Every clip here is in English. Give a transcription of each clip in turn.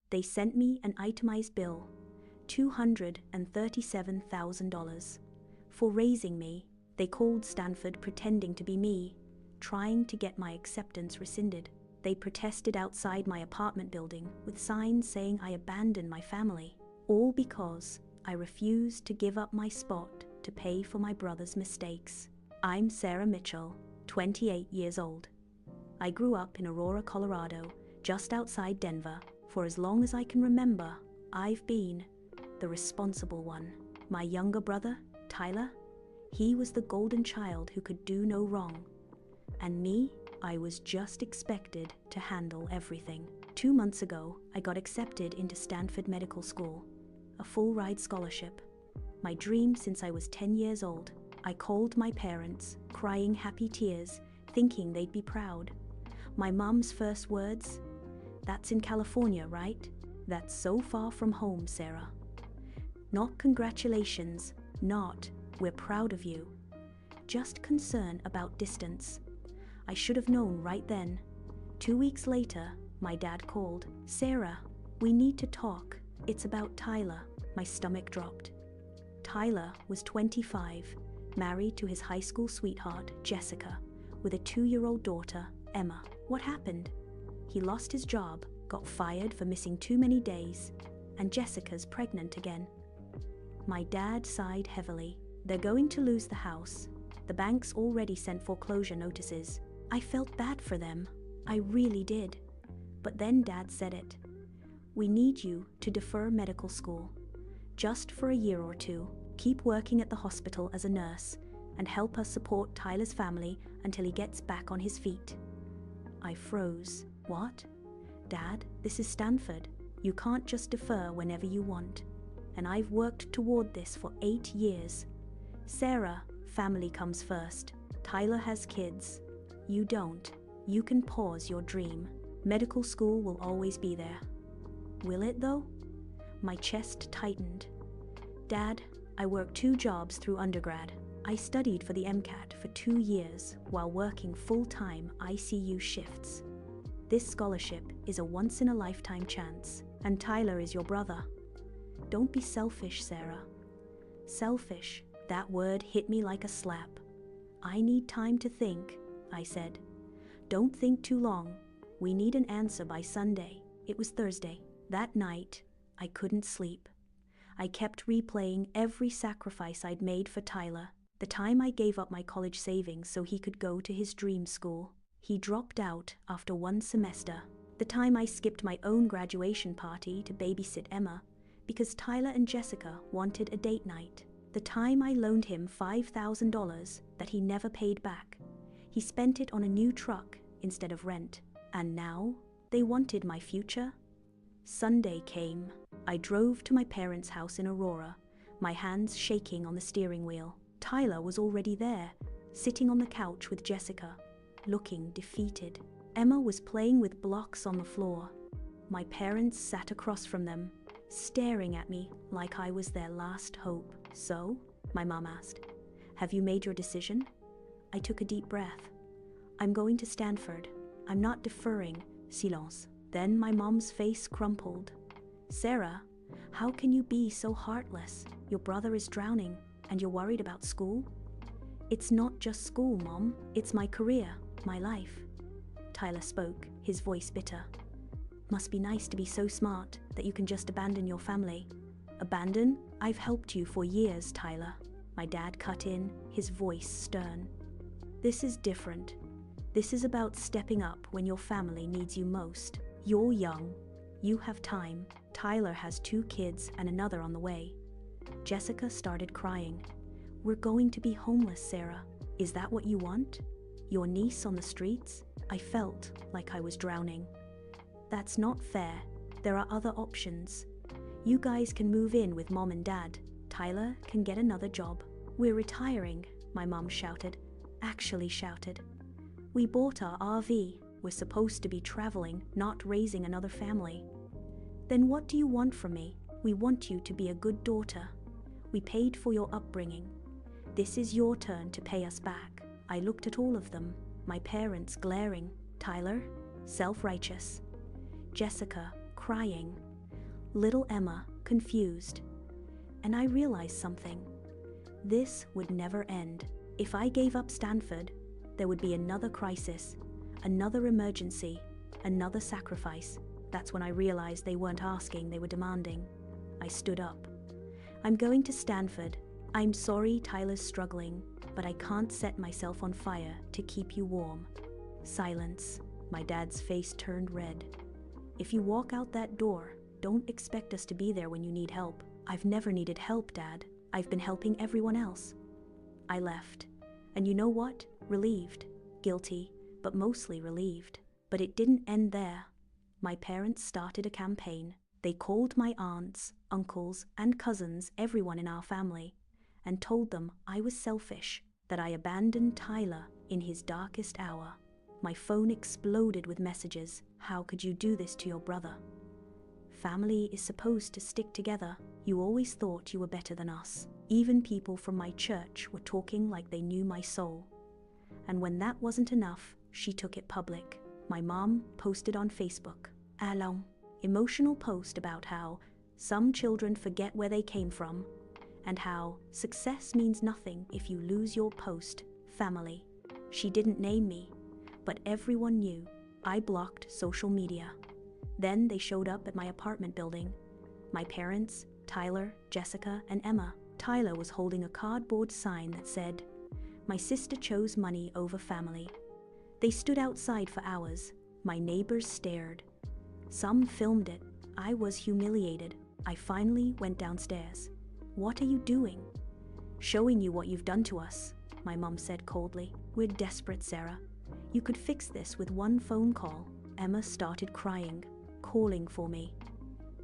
They sent me an itemized bill, $237,000. For raising me, they called Stanford pretending to be me, trying to get my acceptance rescinded. They protested outside my apartment building with signs saying I abandoned my family, all because I refused to give up my spot to pay for my brother's mistakes. I'm Sarah Mitchell, 28 years old. I grew up in Aurora, Colorado, just outside Denver. For as long as I can remember, I've been the responsible one. My younger brother, Tyler, he was the golden child who could do no wrong. And me, I was just expected to handle everything. 2 months ago, I got accepted into Stanford Medical School, a full-ride scholarship. My dream since I was 10 years old. I called my parents, crying happy tears, thinking they'd be proud. My mom's first words, "That's in California, right? That's so far from home, Sarah." Not congratulations, not "we're proud of you." Just concern about distance. I should have known right then. 2 weeks later, my dad called. "Sarah, we need to talk. It's about Tyler." My stomach dropped. Tyler was 25, married to his high school sweetheart, Jessica, with a 2-year-old daughter, Emma. What happened? He lost his job, got fired for missing too many days, and Jessica's pregnant again. My dad sighed heavily. They're going to lose the house. The bank's already sent foreclosure notices. I felt bad for them. I really did. But then Dad said it. "We need you to defer medical school. Just for a year or 2, keep working at the hospital as a nurse and help us support Tyler's family until he gets back on his feet." I froze. What? Dad, this is Stanford. You can't just defer whenever you want. And I've worked toward this for 8 years. Sarah, family comes first. Tyler has kids. You don't. You can pause your dream. Medical school will always be there. Will it though? My chest tightened. Dad, I worked 2 jobs through undergrad. I studied for the MCAT for 2 years while working full-time ICU shifts. This scholarship is a once-in-a-lifetime chance, and Tyler is your brother. Don't be selfish, Sarah. Selfish, that word hit me like a slap. I need time to think, I said. Don't think too long. We need an answer by Sunday. It was Thursday. That night, I couldn't sleep. I kept replaying every sacrifice I'd made for Tyler. The time I gave up my college savings so he could go to his dream school. He dropped out after 1 semester. The time I skipped my own graduation party to babysit Emma because Tyler and Jessica wanted a date night. The time I loaned him $5,000 that he never paid back. He spent it on a new truck instead of rent. And now, they wanted my future? Sunday came. I drove to my parents' house in Aurora, my hands shaking on the steering wheel. Tyler was already there, sitting on the couch with Jessica, looking defeated. Emma was playing with blocks on the floor. My parents sat across from them, staring at me like I was their last hope. "So?" my mom asked. "Have you made your decision?" I took a deep breath. "I'm going to Stanford. I'm not deferring." Silence. Then my mom's face crumpled. "Sarah, how can you be so heartless? Your brother is drowning, and you're worried about school?" "It's not just school, Mom. It's my career, my life." Tyler spoke, his voice bitter. "Must be nice to be so smart that you can just abandon your family." "Abandon? I've helped you for years, Tyler." My dad cut in, his voice stern. "This is different. This is about stepping up when your family needs you most. You're young. You have time. Tyler has 2 kids and another on the way." Jessica started crying. "We're going to be homeless, Sarah. Is that what you want? Your niece on the streets?" I felt like I was drowning. "That's not fair. There are other options. You guys can move in with Mom and Dad. Tyler can get another job." "We're retiring," my mom shouted. Actually shouted. "We bought our RV. We're supposed to be traveling, not raising another family." "Then what do you want from me? We want you to be a good daughter. We paid for your upbringing. This is your turn to pay us back." I looked at all of them, my parents glaring. Tyler, self-righteous. Jessica, crying. Little Emma, confused. And I realized something. This would never end. If I gave up Stanford, there would be another crisis, another emergency, another sacrifice. That's when I realized they weren't asking, they were demanding. I stood up. I'm going to Stanford. I'm sorry Tyler's struggling, but I can't set myself on fire to keep you warm. Silence. My dad's face turned red. If you walk out that door, don't expect us to be there when you need help. I've never needed help, Dad. I've been helping everyone else. I left. And you know what? Relieved. Guilty, but mostly relieved. But it didn't end there. My parents started a campaign. They called my aunts, uncles, and cousins, everyone in our family, and told them I was selfish, that I abandoned Tyler in his darkest hour. My phone exploded with messages. How could you do this to your brother? Family is supposed to stick together. You always thought you were better than us. Even people from my church were talking like they knew my soul. And when that wasn't enough, she took it public. My mom posted on Facebook a long, emotional post about how some children forget where they came from, and how success means nothing if you lose your family. She didn't name me, but everyone knew. I blocked social media. Then they showed up at my apartment building. My parents, Tyler, Jessica, and Emma. Tyler was holding a cardboard sign that said, "My sister chose money over family." They stood outside for hours. My neighbors stared. Some filmed it. I was humiliated. I finally went downstairs. "What are you doing?" "Showing you what you've done to us," my mom said coldly. "We're desperate, Sarah. You could fix this with one phone call." Emma started crying, calling for me.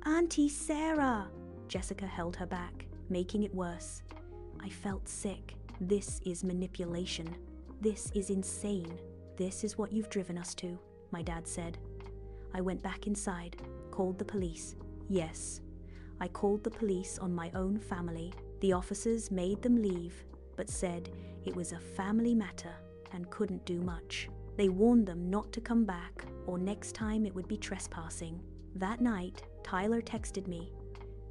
"Auntie Sarah!" Jessica held her back, making it worse. I felt sick. This is manipulation. This is insane. "This is what you've driven us to," my dad said. I went back inside, called the police. Yes, I called the police on my own family. The officers made them leave, but said it was a family matter and couldn't do much. They warned them not to come back, or next time it would be trespassing. That night, Tyler texted me.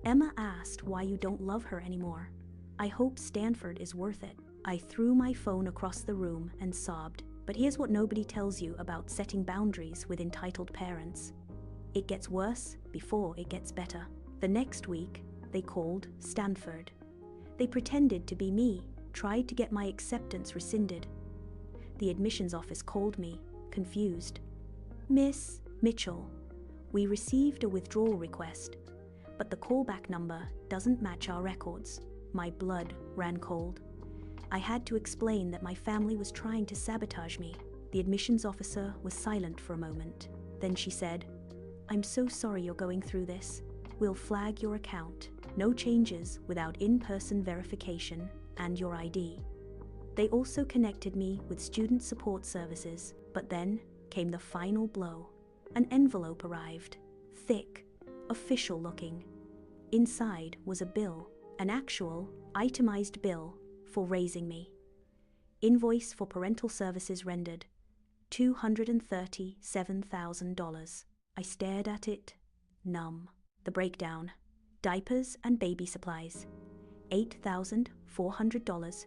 "Emma asked why you don't love her anymore. I hope Stanford is worth it." I threw my phone across the room and sobbed. But here's what nobody tells you about setting boundaries with entitled parents. It gets worse before it gets better. The next week, they called Stanford. They pretended to be me, tried to get my acceptance rescinded. The admissions office called me, confused. "Miss Mitchell, we received a withdrawal request, but the callback number doesn't match our records." My blood ran cold. I had to explain that my family was trying to sabotage me. The admissions officer was silent for a moment. Then she said, "I'm so sorry you're going through this. We'll flag your account. No changes without in-person verification and your ID." They also connected me with student support services, but then came the final blow. An envelope arrived, thick, official looking. Inside was a bill, an actual, itemized bill for raising me. Invoice for parental services rendered, $237,000. I stared at it, numb. The breakdown: diapers and baby supplies, $8,400.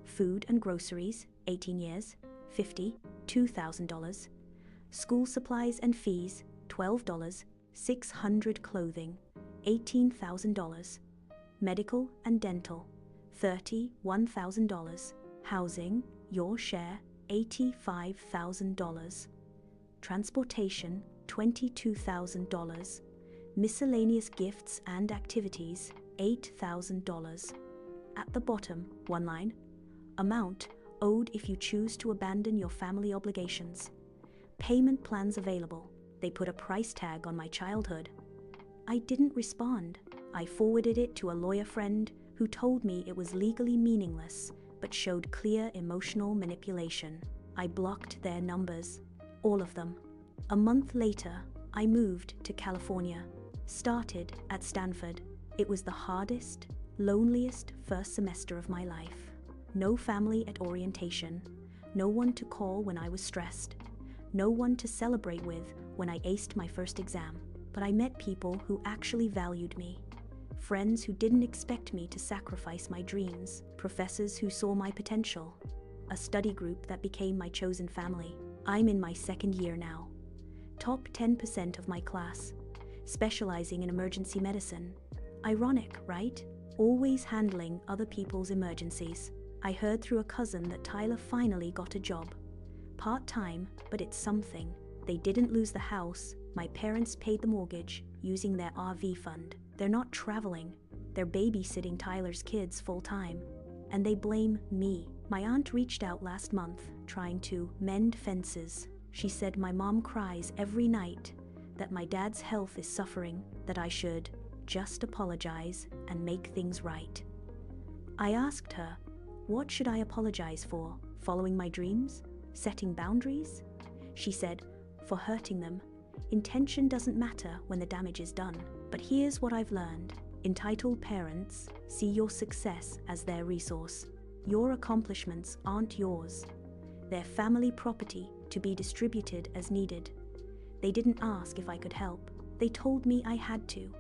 Food and groceries, 18 years, $52,000. School supplies and fees, $12. 600 clothing, $18,000. Medical and dental, $31,000. Housing, your share, $85,000. Transportation, $22,000. Miscellaneous gifts and activities, $8,000. At the bottom, one line: amount owed if you choose to abandon your family obligations. Payment plans available. They put a price tag on my childhood. I didn't respond. I forwarded it to a lawyer friend who told me it was legally meaningless, but showed clear emotional manipulation. I blocked their numbers, all of them. A month later, I moved to California, started at Stanford. It was the hardest, loneliest first semester of my life. No family at orientation, no one to call when I was stressed, no one to celebrate with when I aced my first exam. but I met people who actually valued me. Friends who didn't expect me to sacrifice my dreams, professors who saw my potential, a study group that became my chosen family. I'm in my second year now. Top 10% of my class, specializing in emergency medicine. Ironic, right? Always handling other people's emergencies. I heard through a cousin that Tyler finally got a job. Part-time, but it's something. They didn't lose the house. My parents paid the mortgage using their RV fund. They're not traveling. They're babysitting Tyler's kids full-time. And they blame me. My aunt reached out last month, trying to mend fences. She said my mom cries every night, that my dad's health is suffering, that I should just apologize and make things right. I asked her, what should I apologize for? Following my dreams? Setting boundaries? She said, for hurting them. Intention doesn't matter when the damage is done. But here's what I've learned. Entitled parents see your success as their resource. Your accomplishments aren't yours. They're family property to be distributed as needed. They didn't ask if I could help. They told me I had to.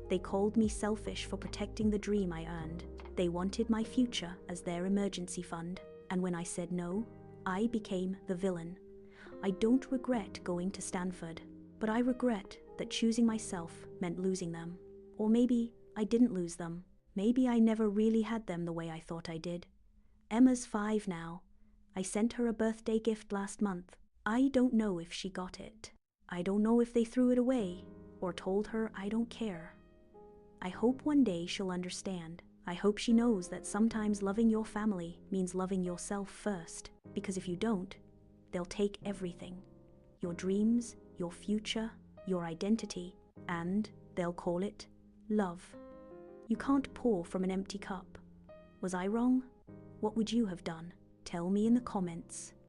They called me selfish for protecting the dream I earned. They wanted my future as their emergency fund. And when I said no, I became the villain. I don't regret going to Stanford, but I regret that choosing myself meant losing them. Or maybe I didn't lose them. Maybe I never really had them the way I thought I did. Emma's 5 now. I sent her a birthday gift last month. I don't know if she got it. I don't know if they threw it away or told her I don't care. I hope one day she'll understand. I hope she knows that sometimes loving your family means loving yourself first. Because if you don't, they'll take everything. Your dreams, your future, your identity, and they'll call it love. You can't pour from an empty cup. Was I wrong? What would you have done? Tell me in the comments.